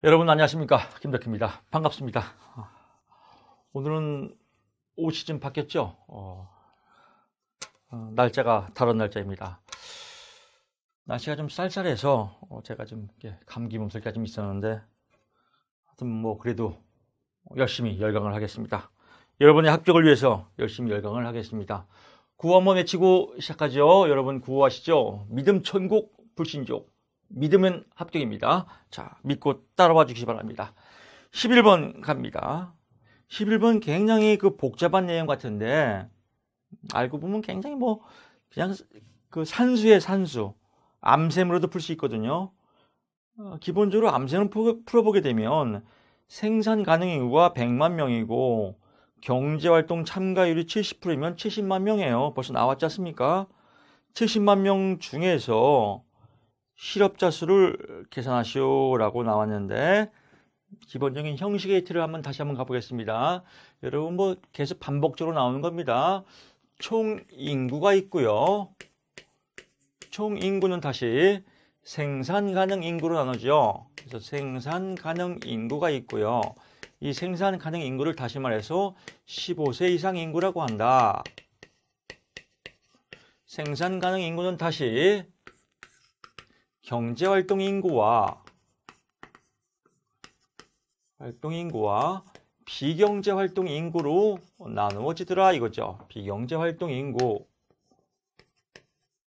여러분 안녕하십니까, 김덕희입니다. 반갑습니다. 오늘은 올 시즌 바뀌었죠. 날짜가 다른 날짜입니다. 날씨가 좀 쌀쌀해서 제가 좀 감기 몸살기가 좀 있었는데, 하여튼 뭐 그래도 열심히 열강을 하겠습니다. 여러분의 합격을 위해서 열심히 열강을 하겠습니다. 구호 한번 외치고 시작하죠. 여러분 구호하시죠. 믿음 천국 불신족, 믿으면 합격입니다. 자, 믿고 따라와 주시기 바랍니다. 11번 갑니다. 11번 굉장히 복잡한 내용 같은데, 알고 보면 굉장히 그냥 산수의 산수, 암셈으로도 풀 수 있거든요. 기본적으로 암셈을 풀어보게 되면 생산 가능 인구가 100만 명이고 경제활동 참가율이 70%이면 70만 명이에요. 벌써 나왔지 않습니까? 70만 명 중에서 실업자 수를 계산하시오라고 나왔는데, 기본적인 형식의 틀을 다시 한번 가보겠습니다. 여러분 계속 반복적으로 나오는 겁니다. 총 인구가 있고요. 총 인구는 다시 생산 가능 인구로 나누죠. 그래서 생산 가능 인구가 있고요. 이 생산 가능 인구를 다시 말해서 15세 이상 인구라고 한다. 생산 가능 인구는 다시 경제활동 인구와 비경제활동 인구로 나누어지더라 이거죠. 비경제활동 인구.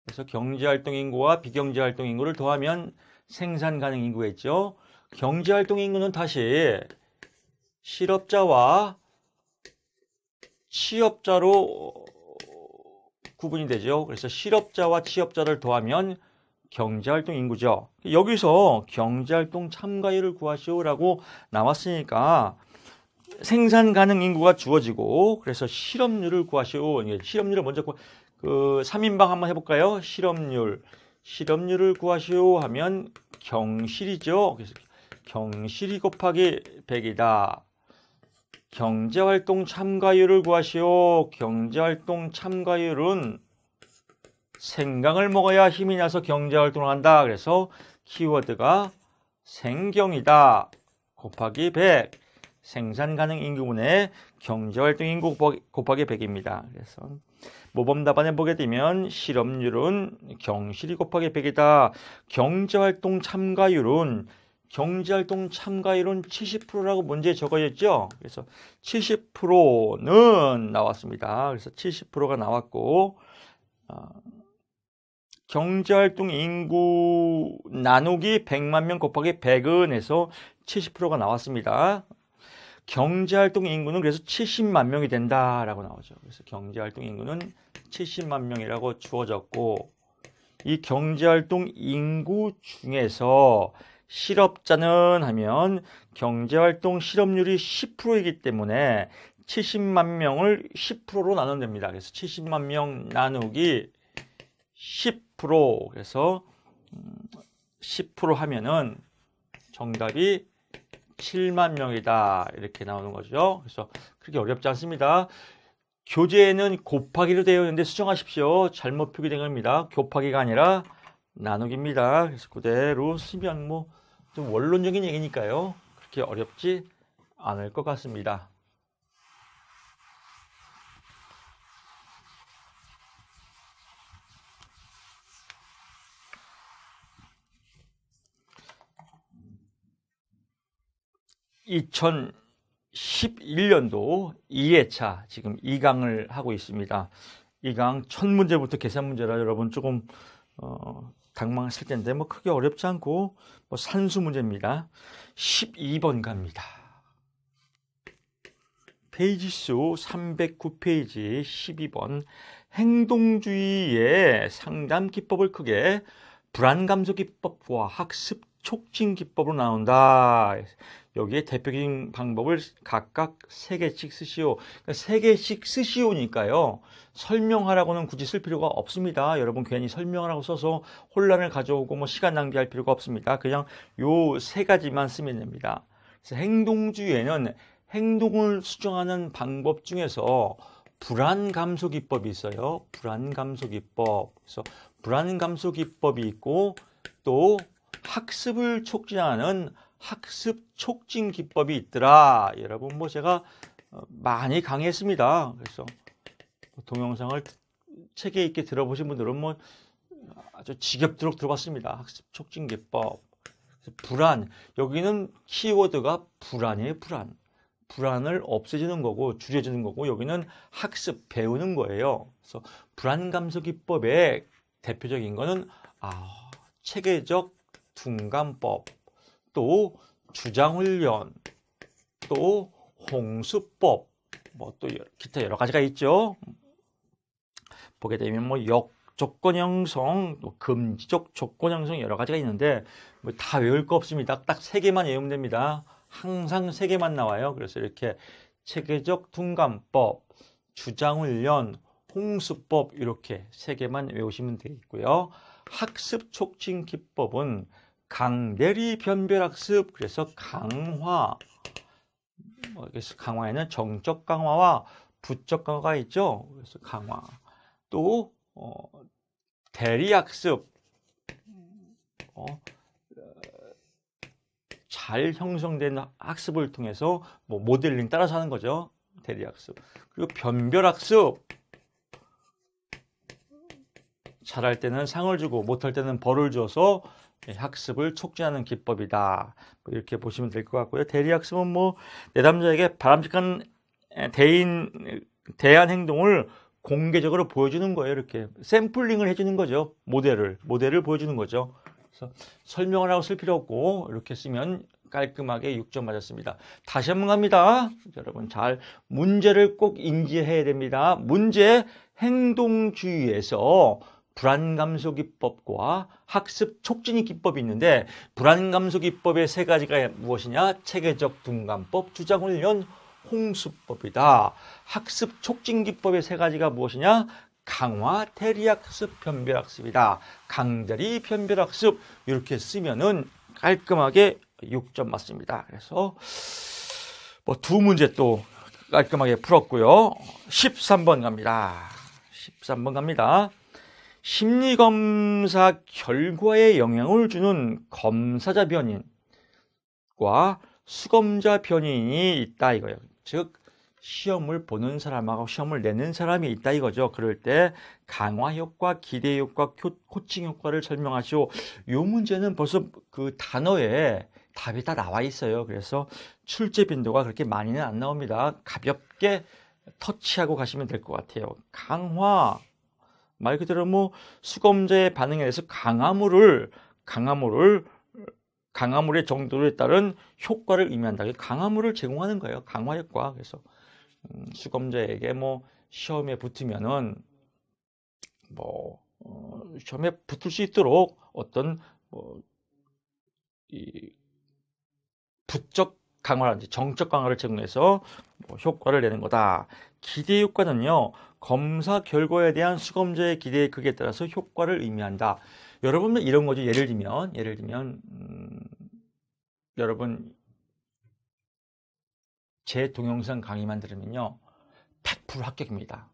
그래서 경제활동 인구와 비경제활동 인구를 더하면 생산 가능 인구겠죠. 경제활동 인구는 다시 실업자와 취업자로 구분이 되죠. 그래서 실업자와 취업자를 더하면 경제활동 인구죠. 여기서 경제활동 참가율을 구하시오라고 나왔으니까 생산 가능 인구가 주어지고, 그래서 실업률을 구하시오. 실업률을 먼저 3인방 한번 해볼까요? 실업률을 구하시오 하면 경실이죠. 그래서 경실이 곱하기 100이다. 경제활동 참가율을 구하시오. 경제활동 참가율은 생강을 먹어야 힘이 나서 경제활동을 한다. 그래서 키워드가 생경이다. 곱하기 100. 생산 가능 인구분의 경제활동 인구 곱하기 100입니다. 그래서 모범 답안에 보게 되면 실업률은 경실이 곱하기 100이다. 경제활동 참가율은 70%라고 문제에 적어졌죠. 그래서 70%는 나왔습니다. 그래서 70%가 나왔고, 경제활동 인구 나누기 100만 명 곱하기 100은 해서 70%가 나왔습니다. 경제활동 인구는 그래서 70만 명이 된다라고 나오죠. 그래서 경제활동 인구는 70만 명이라고 주어졌고, 이 경제활동 인구 중에서 실업자는 하면 경제활동 실업률이 10%이기 때문에 70만 명을 10%로 나누면 됩니다. 그래서 70만 명 나누기 10%, 그래서 10% 하면은 정답이 7만 명이다 이렇게 나오는 거죠. 그래서 그렇게 어렵지 않습니다. 교재에는 곱하기로 되어 있는데 수정하십시오. 잘못 표기된 겁니다. 곱하기가 아니라 나누기입니다. 그래서 그대로 쓰면 좀 원론적인 얘기니까요, 그렇게 어렵지 않을 것 같습니다. (2011년도) 2회차 지금 2강을 하고 있습니다. 2강 첫 문제부터 계산 문제라 여러분 조금 당황했을 텐데 크게 어렵지 않고 산수 문제입니다. 12번 갑니다. 페이지 수 309페이지 12번. 행동주의의 상담 기법을 크게 불안감소 기법과 학습 촉진 기법으로 나온다. 여기에 대표적인 방법을 각각 3개씩 쓰시오. 그러니까 3개씩 쓰시오니까요, 설명하라고는 굳이 쓸 필요가 없습니다. 여러분 괜히 설명하라고 써서 혼란을 가져오고 시간 낭비할 필요가 없습니다. 그냥 요 3가지만 쓰면 됩니다. 그래서 행동주의에는 행동을 수정하는 방법 중에서 불안감소 기법이 있어요. 불안감소 기법. 그래서 불안감소 기법이 있고, 또 학습을 촉진하는 학습 촉진 기법이 있더라. 여러분 뭐 제가 많이 강의했습니다. 그래서 동영상을 체계 있게 들어보신 분들은 뭐 아주 지겹도록 들어봤습니다. 학습 촉진 기법. 불안. 여기는 키워드가 불안이에요. 불안. 불안을 없애주는 거고 줄여주는 거고 여기는 학습 배우는 거예요. 그래서 불안 감소 기법의 대표적인 거는 체계적 둔감법, 또 주장훈련, 또 홍수법, 뭐 또 기타 여러 가지가 있죠. 보게 되면 뭐 역조건 형성, 또 금지적 조건 형성 여러 가지가 있는데 뭐 다 외울 거 없습니다. 딱 3개만 외우면 됩니다. 항상 3개만 나와요. 그래서 이렇게 체계적 둔감법, 주장훈련, 홍수법 이렇게 3개만 외우시면 되겠고요. 학습 촉진 기법은 강대리 변별학습, 그래서 강화, 강화에는 정적 강화와 부적 강화가 있죠. 그래서 강화, 또 대리학습, 잘 형성된 학습을 통해서 뭐 모델링 따라서 하는 거죠. 대리학습. 그리고 변별학습, 잘할 때는 상을 주고 못할 때는 벌을 줘서 학습을 촉진하는 기법이다. 이렇게 보시면 될 것 같고요. 대리학습은 뭐 내담자에게 바람직한 대한 행동을 공개적으로 보여주는 거예요. 이렇게 샘플링을 해주는 거죠. 모델을 보여주는 거죠. 그래서 설명을 하고 쓸 필요 없고 이렇게 쓰면 깔끔하게 6점 맞았습니다. 다시 한번 갑니다. 여러분 잘 문제를 꼭 인지해야 됩니다. 문제 행동주의에서 불안감소 기법과 학습 촉진 기법이 있는데 불안감소 기법의 3가지가 무엇이냐? 체계적 둔감법, 주장훈련, 홍수법이다. 학습 촉진 기법의 3가지가 무엇이냐? 강화, 대리학습, 변별학습이다. 강대리, 변별학습 이렇게 쓰면은 깔끔하게 6점 맞습니다. 그래서 뭐 2문제 또 깔끔하게 풀었고요. 13번 갑니다. 13번 갑니다. 심리검사 결과에 영향을 주는 검사자 변인과 수검자 변인이 있다 이거예요. 즉 시험을 보는 사람하고 시험을 내는 사람이 있다 이거죠. 그럴 때 강화 효과, 기대 효과, 코칭 효과를 설명하시오. 이 문제는 벌써 그 단어에 답이 다 나와 있어요. 그래서 출제 빈도가 그렇게 많이는 안 나옵니다. 가볍게 터치하고 가시면 될 것 같아요. 강화, 말 그대로 뭐 수검자의 반응에 대해서 강화물의 정도에 따른 효과를 의미한다. 강화물을 제공하는 거예요. 강화 효과. 그래서 수검자에게 뭐 시험에 붙으면은 뭐 시험에 붙을 수 있도록 어떤 이 부적 강화라든지 정적 강화를 제공해서 뭐 효과를 내는 거다. 기대 효과는요, 검사 결과에 대한 수검자의 기대의 크기에 따라서 효과를 의미한다. 여러분 이런 거죠. 예를 들면 여러분 제 동영상 강의만 들으면요 100% 합격입니다.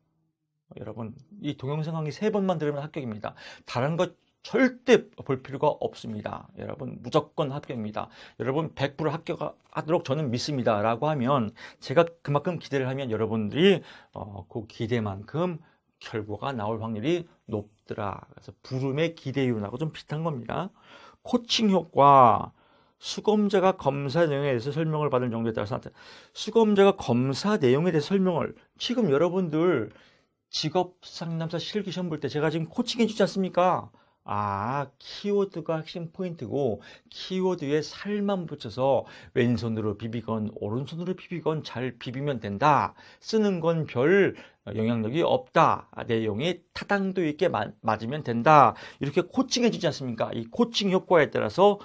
여러분 이 동영상 강의 3번만 들으면 합격입니다. 다른 것 절대 볼 필요가 없습니다. 여러분 무조건 합격입니다. 여러분 100% 합격하도록 저는 믿습니다 라고 하면 제가 그만큼 기대를 하면 여러분들이 그 기대만큼 결과가 나올 확률이 높더라. 그래서 부름의 기대율하고 좀 비슷한 겁니다. 코칭 효과, 수검자가 검사 내용에 대해서 설명을 받을 정도에 따라서 나타납니다. 수검자가 검사 내용에 대해서 설명을, 지금 여러분들 직업 상담사 실기 시험 볼 때 제가 지금 코칭해 주지 않습니까? 키워드가 핵심 포인트고 키워드에 살만 붙여서 왼손으로 비비건 오른손으로 비비건 잘 비비면 된다. 쓰는 건 별 영향력이 없다. 내용이 타당도 있게 맞으면 된다. 이렇게 코칭해 주지 않습니까? 이 코칭 효과에 따라서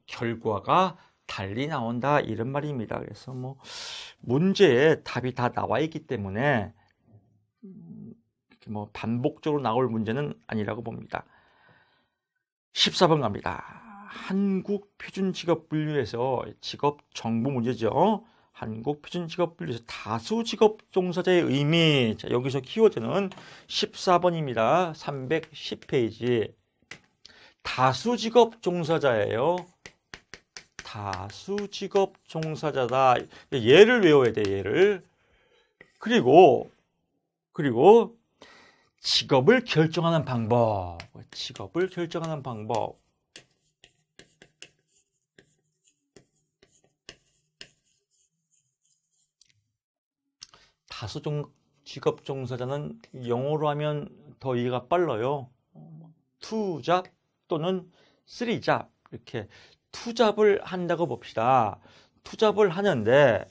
결과가 달리 나온다. 이런 말입니다. 그래서 뭐 문제에 답이 다 나와 있기 때문에 뭐 반복적으로 나올 문제는 아니라고 봅니다. 14번 갑니다. 한국 표준 직업 분류에서 직업 정보 문제죠. 한국 표준 직업 분류에서 다수 직업 종사자의 의미. 자, 여기서 키워드는 14번입니다. 310페이지. 다수 직업 종사자예요. 다수직업 종사자다. 얘를 외워야 돼, 얘를. 그리고 직업을 결정하는 방법. 직업을 결정하는 방법. 직업 종사자는 영어로 하면 더 이해가 빨라요. 2잡 또는 3잡 이렇게 투잡을 한다고 봅시다. 투잡을 하는데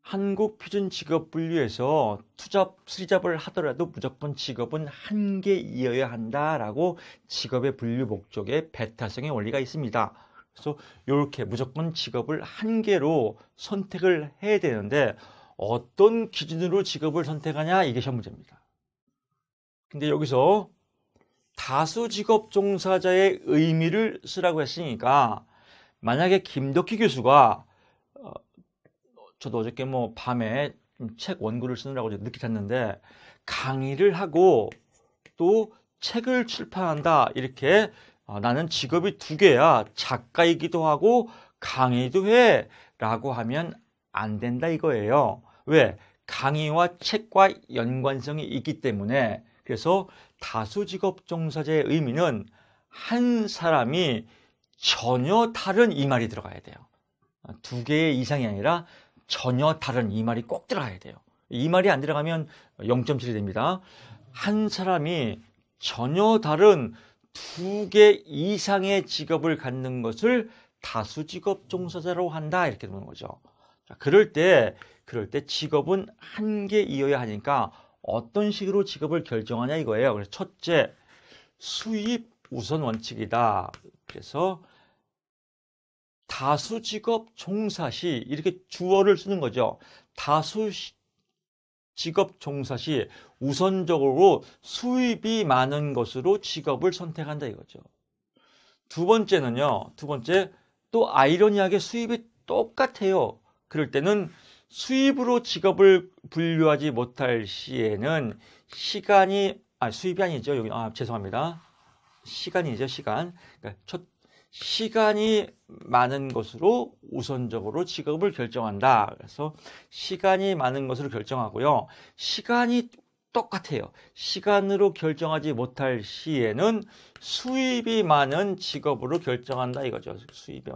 한국 표준 직업 분류에서 투잡, 3잡을 하더라도 무조건 직업은 한 개이어야 한다라고 직업의 분류 목적에 배타성의 원리가 있습니다. 그래서 이렇게 무조건 직업을 한 개로 선택을 해야 되는데 어떤 기준으로 직업을 선택하냐, 이게 시험 문제입니다. 근데 여기서 다수 직업 종사자의 의미를 쓰라고 했으니까 만약에 김덕희 교수가 저도 어저께 밤에 책 원고를 쓰느라고 늦게 잤는데 강의를 하고 또 책을 출판한다, 이렇게 나는 직업이 2개야. 작가이기도 하고 강의도 해 라고 하면 안 된다 이거예요. 왜? 강의와 책과 연관성이 있기 때문에. 그래서 다수직업 종사자의 의미는 한 사람이 전혀 다른, 이 말이 들어가야 돼요. 2개 이상이 아니라 전혀 다른, 이 말이 꼭 들어가야 돼요. 이 말이 안 들어가면 0.7이 됩니다. 한 사람이 전혀 다른 2개 이상의 직업을 갖는 것을 다수직업 종사자로 한다, 이렇게 보는 거죠. 자, 그럴 때 직업은 한 개이어야 하니까 어떤 식으로 직업을 결정하냐 이거예요. 그래서 첫째, 수입 우선 원칙이다. 그래서 다수직업 종사 시, 이렇게 주어를 쓰는 거죠. 다수직업 종사 시 우선적으로 수입이 많은 것으로 직업을 선택한다 이거죠. 두 번째는요. 또 아이러니하게 수입이 똑같아요. 그럴 때는 수입으로 직업을 분류하지 못할 시에는 수입이 아니죠. 여기 죄송합니다. 시간이죠, 시간. 그러니까 시간이 많은 것으로 우선적으로 직업을 결정한다. 그래서 시간이 많은 것으로 결정하고요. 시간이 똑같아요. 시간으로 결정하지 못할 시에는 수입이 많은 직업으로 결정한다 이거죠. 수입은.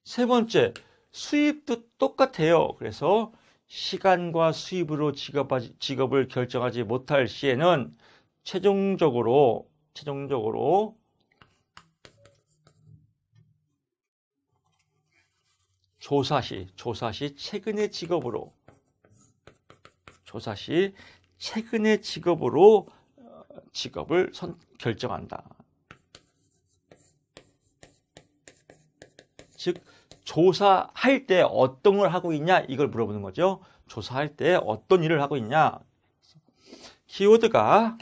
세 번째, 수입도 똑같아요. 그래서 시간과 수입으로 직업을 결정하지 못할 시에는 최종적으로 조사 시 최근의 직업으로 직업을 결정한다. 즉 조사할 때 어떤 걸 하고 있냐, 이걸 물어보는 거죠. 조사할 때 어떤 일을 하고 있냐. 키워드가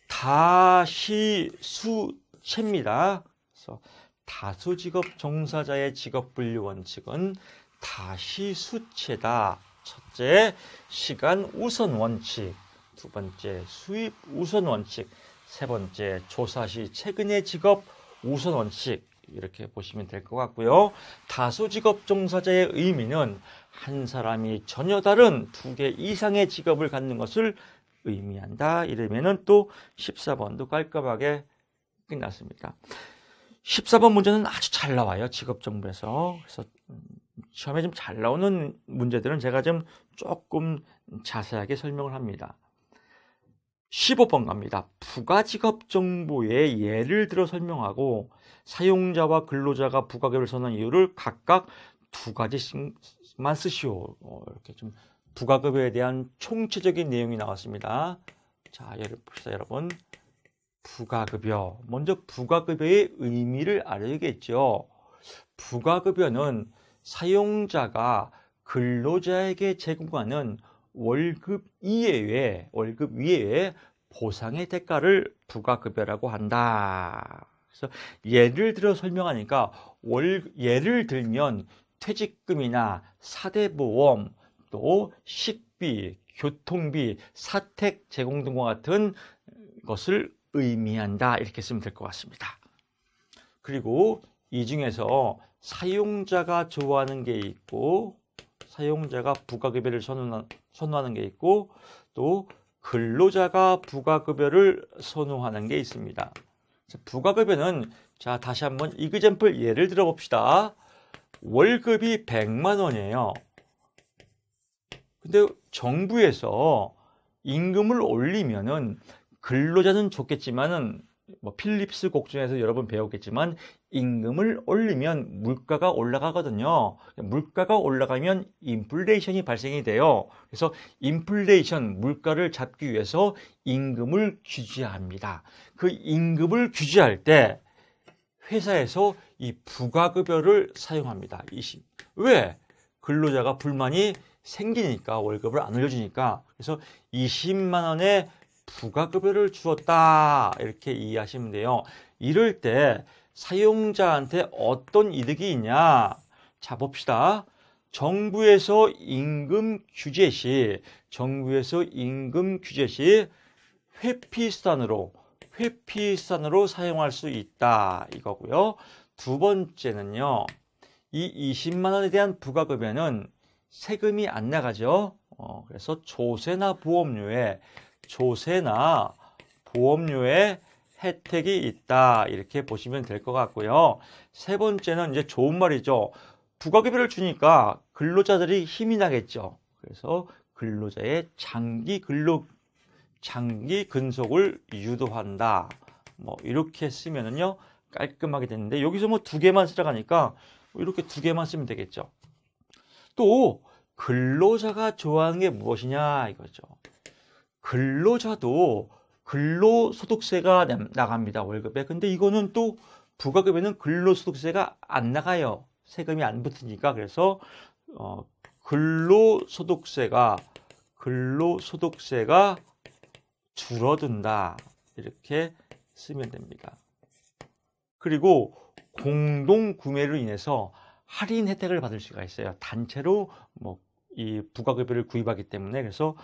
다시수체입니다. 그래서 다수직업 종사자의 직업 분류 원칙은 다시수체다. 첫째, 시간 우선 원칙. 두 번째, 수입 우선 원칙. 세 번째, 조사 시 최근의 직업 우선 원칙. 이렇게 보시면 될 것 같고요. 다수직업 종사자의 의미는 한 사람이 전혀 다른 2개 이상의 직업을 갖는 것을 의미한다. 이러면은 또 14번도 깔끔하게 끝났습니다. 14번 문제는 아주 잘 나와요. 직업정보에서. 그래서 시험에 좀 잘 나오는 문제들은 제가 좀 조금 자세하게 설명을 합니다. 15번 갑니다. 부가직업 정보의 예를 들어 설명하고 사용자와 근로자가 부가급여를 선언한 이유를 각각 2가지씩만 쓰시오. 이렇게 좀 부가급여에 대한 총체적인 내용이 나왔습니다. 자, 예를 봅시다, 여러분. 부가급여. 먼저 부가급여의 의미를 알아야겠죠. 부가급여는 사용자가 근로자에게 제공하는 월급 이외에 보상의 대가를 부가급여라고 한다. 그래서 예를 들어 설명하니까 예를 들면 퇴직금이나 사대보험, 또 식비, 교통비, 사택 제공 등과 같은 것을 의미한다. 이렇게 쓰면 될 것 같습니다. 그리고 이 중에서 사용자가 좋아하는 게 있고, 사용자가 부가급여를 선호하는 게 있고, 또 근로자가 부가급여를 선호하는 게 있습니다. 부가급여는, 자, 다시 한번 이그젬플 예를 들어 봅시다. 월급이 100만 원이에요. 근데 정부에서 임금을 올리면은 근로자는 좋겠지만은 뭐 필립스 곡 중에서 여러분 배웠겠지만 임금을 올리면 물가가 올라가거든요. 물가가 올라가면 인플레이션이 발생이 돼요. 그래서 인플레이션, 물가를 잡기 위해서 임금을 규제합니다. 그 임금을 규제할 때 회사에서 이 부가급여를 사용합니다. 왜? 근로자가 불만이 생기니까, 월급을 안 올려주니까. 그래서 20만 원의 부가급여를 주었다, 이렇게 이해하시면 돼요. 이럴 때 사용자한테 어떤 이득이 있냐? 자, 봅시다. 정부에서 임금 규제 시 회피수단으로 사용할 수 있다, 이거고요. 두 번째는요, 이 20만 원에 대한 부가급여는 세금이 안 나가죠. 그래서 조세나 보험료에 혜택이 있다, 이렇게 보시면 될 것 같고요. 세 번째는 이제 좋은 말이죠. 부가급여를 주니까 근로자들이 힘이 나겠죠. 그래서 근로자의 장기 근속을 유도한다. 뭐 이렇게 쓰면은요 깔끔하게 되는데, 여기서 뭐 두 개만 들어가니까 이렇게 두 개만 쓰면 되겠죠. 또 근로자가 좋아하는 게 무엇이냐 이거죠. 근로자도 근로소득세가 나갑니다, 월급에. 근데 이거는 또 부가급여는 근로소득세가 안 나가요. 세금이 안 붙으니까. 그래서 근로소득세가 줄어든다, 이렇게 쓰면 됩니다. 그리고 공동구매로 인해서 할인 혜택을 받을 수가 있어요. 단체로 이 부가급여를 구입하기 때문에. 그래서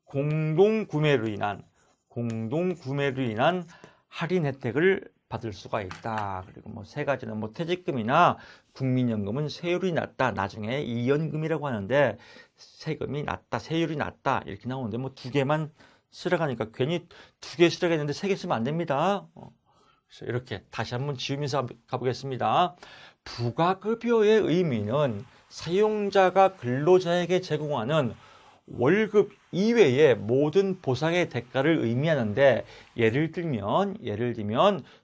공동구매로 인한 할인 혜택을 받을 수가 있다. 그리고 뭐 세 가지는 퇴직금이나 국민연금은 세율이 낮다. 나중에 이연금이라고 하는데 세율이 낮다 이렇게 나오는데 두 개만 쓰러가니까 괜히 두 개 쓰러가는데 세 개 쓰면 안 됩니다. 그래서 이렇게 다시 한번 지우면서 가보겠습니다. 부가급여의 의미는 사용자가 근로자에게 제공하는 월급 이외의 모든 보상의 대가를 의미하는데, 예를 들면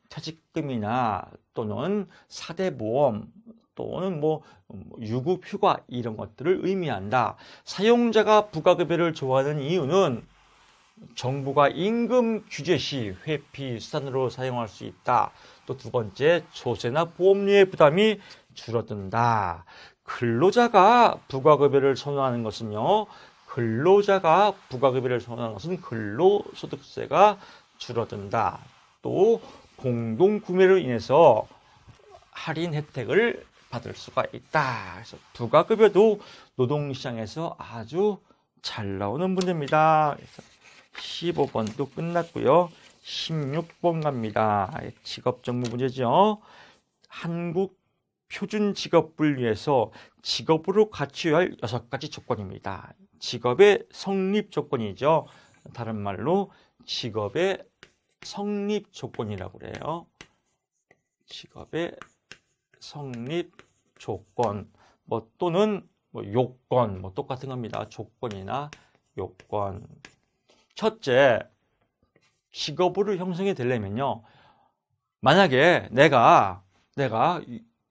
퇴직금이나 또는 사대보험 또는 유급휴가 이런 것들을 의미한다. 사용자가 부가급여를 좋아하는 이유는 정부가 임금 규제 시 회피 수단으로 사용할 수 있다. 또 두 번째, 조세나 보험료의 부담이 줄어든다. 근로자가 부가급여를 선호하는 것은요, 근로소득세가 줄어든다. 또 공동구매로 인해서 할인 혜택을 받을 수가 있다. 그래서 부가급여도 노동시장에서 아주 잘 나오는 문제입니다. 그래서 15번도 끝났고요. 16번 갑니다. 직업정보 문제죠. 한국 표준 직업을 위해서 직업으로 갖추어야 할 6가지 조건입니다. 직업의 성립 조건이죠. 다른 말로 직업의 성립 조건이라고 그래요. 직업의 성립 조건, 또는 요건, 똑같은 겁니다. 조건이나 요건. 첫째, 직업으로 형성이 되려면요, 만약에 내가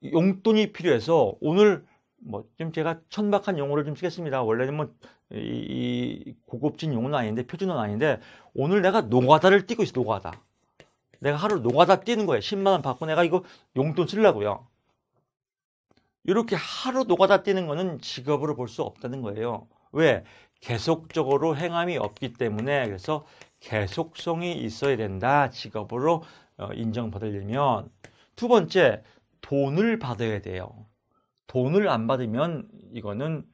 용돈이 필요해서 오늘 좀 제가 천박한 용어를 좀 쓰겠습니다. 원래는 이 고급진 용어는 아닌데, 표준어는 아닌데, 오늘 내가 노가다를 뛰고 있어. 노가다. 내가 하루 노가다 뛰는 거예요. 10만 원 받고 내가 이거 용돈 쓰려고요. 이렇게 하루 노가다 뛰는 거는 직업으로 볼 수 없다는 거예요. 왜? 계속적으로 행함이 없기 때문에. 그래서 계속성이 있어야 된다, 직업으로 인정받으려면. 두 번째, 돈을 받아야 돼요. 돈을 안 받으면 이거는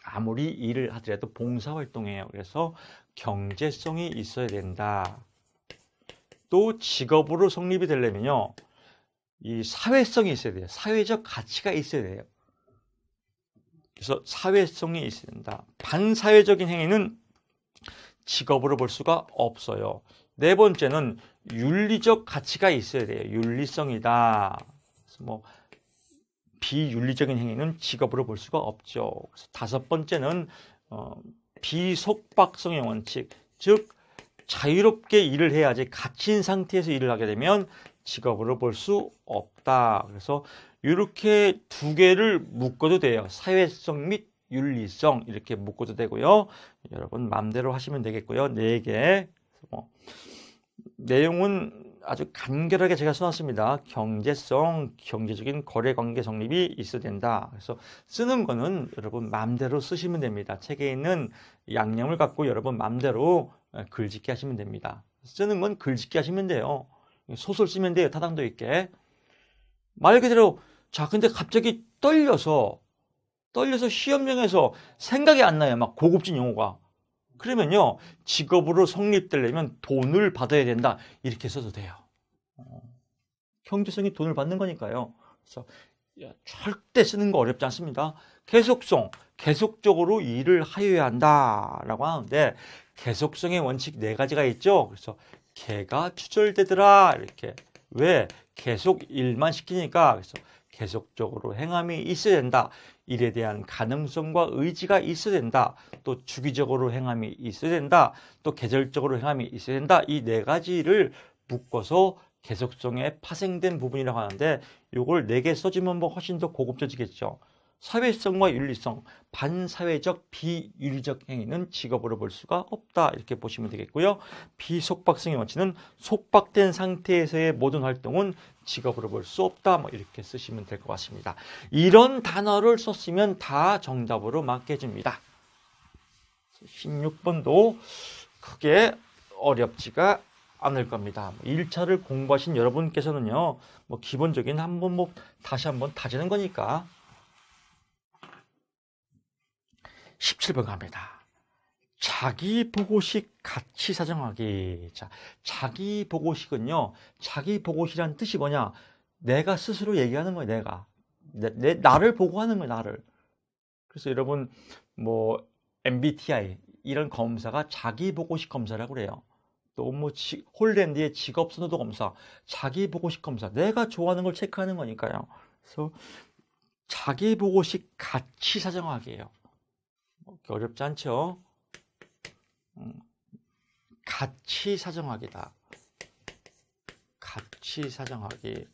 아무리 일을 하더라도 봉사활동이에요. 그래서 경제성이 있어야 된다. 또 직업으로 성립이 되려면요, 이 사회성이 있어야 돼요. 사회적 가치가 있어야 돼요. 그래서 사회성이 있어야 된다. 반사회적인 행위는 직업으로 볼 수가 없어요. 네 번째는 윤리적 가치가 있어야 돼요. 윤리성이다. 그래서 뭐 비윤리적인 행위는 직업으로 볼 수가 없죠. 그래서 다섯 번째는 비속박성의 원칙, 즉 자유롭게 일을 해야지 갇힌 상태에서 일을 하게 되면 직업으로 볼 수 없다. 그래서 이렇게 두 개를 묶어도 돼요. 사회성 및 윤리성 이렇게 묶어도 되고요. 여러분 마음대로 하시면 되겠고요. 네 개. 내용은 아주 간결하게 제가 써놨습니다. 경제성, 경제적인 거래관계 성립이 있어야 된다. 그래서 쓰는 거는 여러분 마음대로 쓰시면 됩니다. 책에 있는 양념을 갖고 여러분 마음대로 글짓기 하시면 됩니다. 쓰는 건 글짓기 하시면 돼요. 소설 쓰면 돼요. 타당도 있게. 말 그대로 자, 근데 갑자기 떨려서 시험장에서 생각이 안 나요. 막 고급진 용어가. 그러면요, 직업으로 성립되려면 돈을 받아야 된다. 이렇게 써도 돼요. 경제성이 돈을 받는 거니까요. 그래서 절대 쓰는 거 어렵지 않습니다. 계속성, 계속적으로 일을 하여야 한다라고 하는데 계속성의 원칙 네 가지가 있죠. 그래서 개가 추절되더라 이렇게. 왜? 계속 일만 시키니까. 그래서 계속적으로 행함이 있어야 된다. 일에 대한 가능성과 의지가 있어야 된다. 또 주기적으로 행함이 있어야 된다. 또 계절적으로 행함이 있어야 된다. 이 네 가지를 묶어서 계속성에 파생된 부분이라고 하는데 이걸 네 개 써주면 뭐 훨씬 더 고급져지겠죠. 사회성과 윤리성, 반사회적 비윤리적 행위는 직업으로 볼 수가 없다. 이렇게 보시면 되겠고요. 비속박성의 원칙은 속박된 상태에서의 모든 활동은 직업으로 볼 수 없다. 뭐 이렇게 쓰시면 될 것 같습니다. 이런 단어를 썼으면 다 정답으로 맞게 줍니다. 16번도 크게 어렵지가 않을 겁니다. 1차를 공부하신 여러분께서는요, 뭐 기본적인 한번 뭐 다시 한번 다지는 거니까. 17번 갑니다. 자기보고식 가치 사정하기. 자, 자기보고식은요, 자기보고식이란 뜻이 뭐냐? 내가 스스로 얘기하는 거예요, 내가. 나를 보고하는 거예요, 나를. 그래서 여러분, 뭐, MBTI, 이런 검사가 자기보고식 검사라고 그래요. 또 뭐, 홀랜드의 직업선호도 검사, 자기보고식 검사. 내가 좋아하는 걸 체크하는 거니까요. 그래서 자기보고식 가치 사정하기예요. 어렵지 않죠? 가치 사정하기다. 가치 사정하기.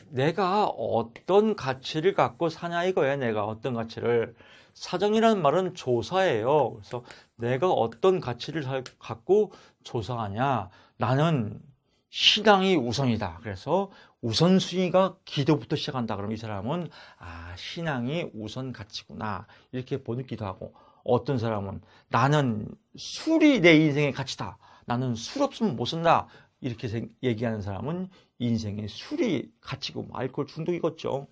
내가 어떤 가치를 갖고 사냐 이거예요. 내가 어떤 가치를. 사정이라는 말은 조사예요. 그래서 내가 어떤 가치를 갖고 조사하냐. 나는 신앙이 우선이다. 그래서 우선순위가 기도부터 시작한다. 그럼 이 사람은 신앙이 우선 가치구나. 이렇게 보기도 하고, 어떤 사람은 나는 술이 내 인생의 가치다. 나는 술 없으면 못 산다. 이렇게 얘기하는 사람은 인생의 술이 가치고 알코올 중독이겠죠.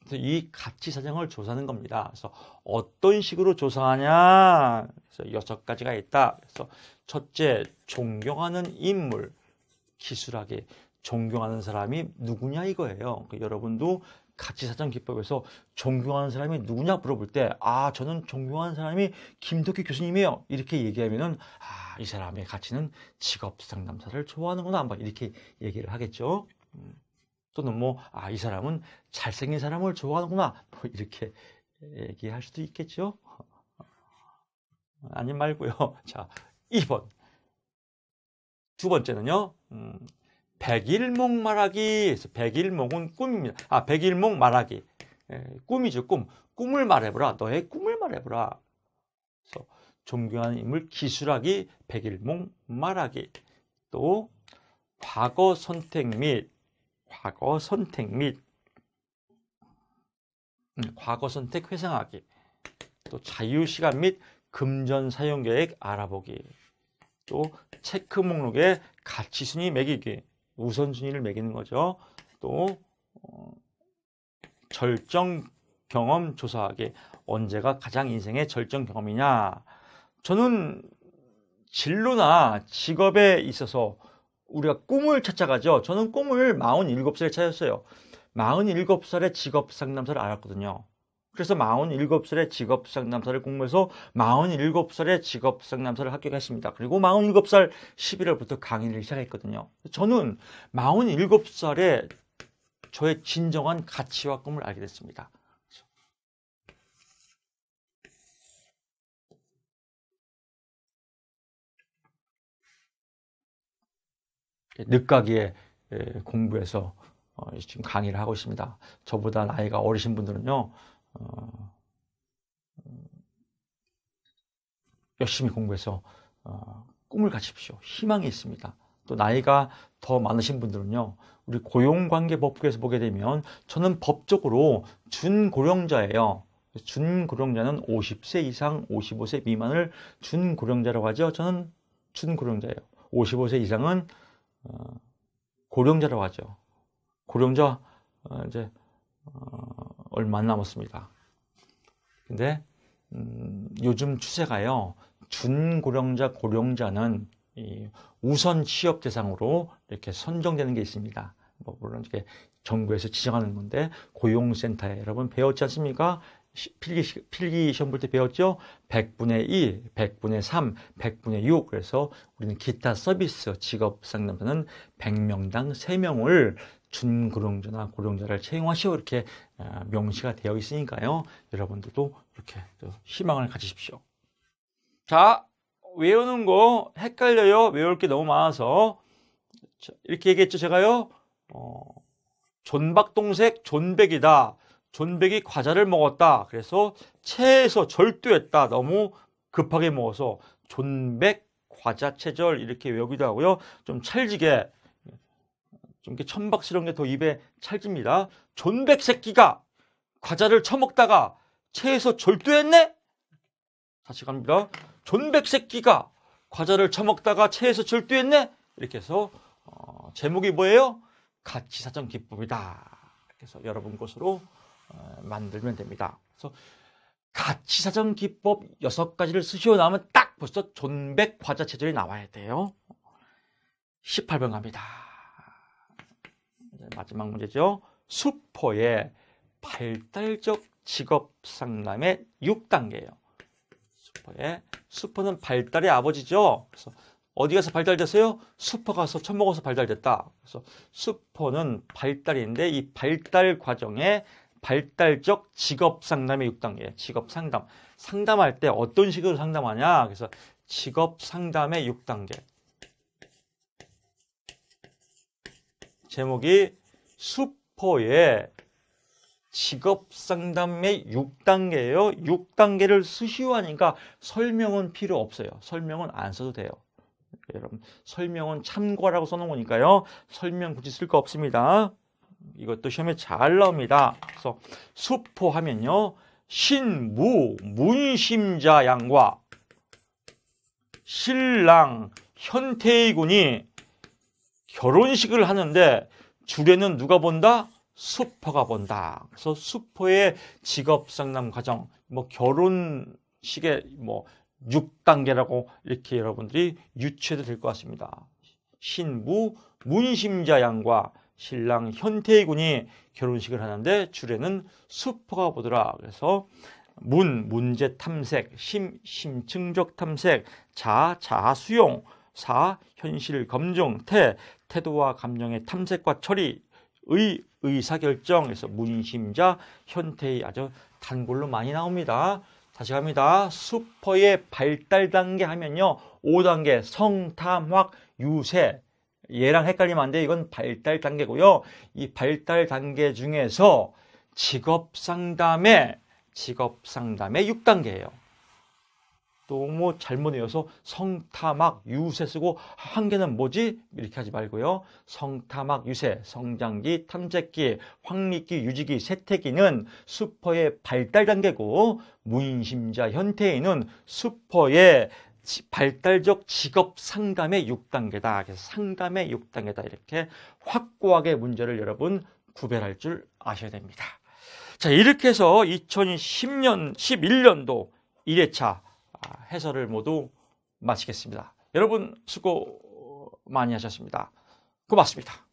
그래서 이 가치 사정을 조사하는 겁니다. 그래서 어떤 식으로 조사하냐? 그래서 6가지가 있다. 그래서 첫째, 존경하는 인물, 기술하게 존경하는 사람이 누구냐 이거예요. 여러분도 가치사정 기법에서 존경하는 사람이 누구냐 물어볼 때, 저는 존경하는 사람이 김덕희 교수님이에요. 이렇게 얘기하면은, 이 사람의 가치는 직업 상담사를 좋아하는구나. 뭐 이렇게 얘기를 하겠죠. 또는 뭐, 이 사람은 잘생긴 사람을 좋아하는구나. 뭐 이렇게 얘기할 수도 있겠죠. 아니 말고요. 자, 2번. 두 번째는요. 백일몽 말하기. 백일몽은 꿈입니다. 백일몽 말하기. 꿈이죠, 꿈. 꿈을 말해보라. 너의 꿈을 말해보라. 그래서 존경하는 인물 기술하기, 백일몽 말하기. 또 과거 선택 및 과거 선택 회상하기. 또 자유시간 및 금전 사용 계획 알아보기. 또 체크 목록에 가치순위 매기기. 우선순위를 매기는 거죠. 또 절정 경험 조사하기. 언제가 가장 인생의 절정 경험이냐. 저는 진로나 직업에 있어서 우리가 꿈을 찾아가죠. 저는 꿈을 47살에 찾았어요. 47살에 직업 상담사를 알았거든요. 그래서 47살에 직업 상담사를 공부해서 47살에 직업 상담사를 합격했습니다. 그리고 47살 11월부터 강의를 시작했거든요. 저는 47살에 저의 진정한 가치와 꿈을 알게 됐습니다. 늦가기에 공부해서 지금 강의를 하고 있습니다. 저보다 나이가 어리신 분들은요, 열심히 공부해서 꿈을 가지십시오. 희망이 있습니다. 또 나이가 더 많으신 분들은요, 우리 고용관계법규에서 보게 되면 저는 법적으로 준고령자예요. 준고령자는 50세 이상 55세 미만을 준고령자라고 하죠. 저는 준고령자예요. 55세 이상은 고령자라고 하죠. 고령자 이제 얼마 안 남았습니다. 근데 요즘 추세가요, 준고령자, 고령자는 이 우선 취업 대상으로 이렇게 선정되는 게 있습니다. 뭐 물론 이게 정부에서 지정하는 건데, 고용센터에 여러분 배웠지 않습니까? 필기 시험 볼 때 배웠죠? 100분의 1, 100분의 3, 100분의 6. 그래서 우리는 기타 서비스 직업 상담사는 100명당 3명을 준고령자나 고령자를 채용하시오, 이렇게 명시가 되어 있으니까요. 여러분들도 이렇게 또 희망을 가지십시오. 자, 외우는 거 헷갈려요. 외울 게 너무 많아서. 이렇게 얘기했죠, 제가요. 존박동색 존백이다. 존백이 과자를 먹었다. 그래서 체에서 절도했다. 너무 급하게 먹어서 존백 과자 체절 이렇게 외우기도 하고요. 좀 찰지게, 좀 이렇게 천박스러운 게 더 입에 찰집니다. 존백 새끼가 과자를 처먹다가 체에서 절도했네? 다시 갑니다. 존백 새끼가 과자를 처먹다가 체에서 절도했네? 이렇게 해서 제목이 뭐예요? 가치사정 기법이다. 그래서 여러분 것으로 만들면 됩니다. 그래서 가치사정 기법 6가지를 쓰시고 나면 딱 벌써 존백 과자 체절이 나와야 돼요. 18번 갑니다. 마지막 문제죠. 수포의 발달적 직업 상담의 6단계예요. 수포는 발달의 아버지죠. 그래서 어디 가서 발달됐어요? 수포 가서 처먹어서 발달됐다. 그래서 수포는 발달인데, 이 발달 과정에 발달적 직업 상담의 6단계. 직업 상담. 상담할 때 어떤 식으로 상담하냐? 그래서 직업 상담의 6단계. 제목이 수포의 직업 상담의 6단계예요. 6단계를 쓰시오 하니까 설명은 필요 없어요. 설명은 안 써도 돼요. 여러분, 설명은 참고라고 써놓은 거니까요. 설명 굳이 쓸 거 없습니다. 이것도 시험에 잘 나옵니다. 그래서 수포하면요, 신무 문심자 양과 신랑 현태희 군이 결혼식을 하는데 주례는 누가 본다? 수포가 본다. 그래서 수포의 직업 상담 과정, 뭐 결혼식의 뭐 6단계라고 이렇게 여러분들이 유추해도 될 것 같습니다. 신부 문심자 양과 신랑 현태희 군이 결혼식을 하는데 주례는 수포가 보더라. 그래서 문제 탐색, 심층적 탐색, 자아 수용, 현실 검증, 태도와 감정의 탐색과 처리, 의사결정에서 문심자, 현태희, 아주 단골로 많이 나옵니다. 다시 갑니다. 수포의 발달 단계 하면요, 5단계 성탐확 유세. 얘랑 헷갈리면 안 돼. 이건 발달 단계고요. 이 발달 단계 중에서 직업 상담의 6단계예요. 또 뭐 잘못 외워서 성탐확 유세 쓰고 한 개는 뭐지? 이렇게 하지 말고요. 성탐확 유세, 성장기, 탐색기, 확립기, 유지기, 세태기는 수포의 발달 단계고, 문심자, 현태희는 수포의 발달적 직업 상담의 6단계다. 그래서 상담의 6단계다. 이렇게 확고하게 문제를 여러분 구별할 줄 아셔야 됩니다. 자, 이렇게 해서 2010년, 11년도 1회차 해설을 모두 마치겠습니다. 여러분 수고 많이 하셨습니다. 고맙습니다.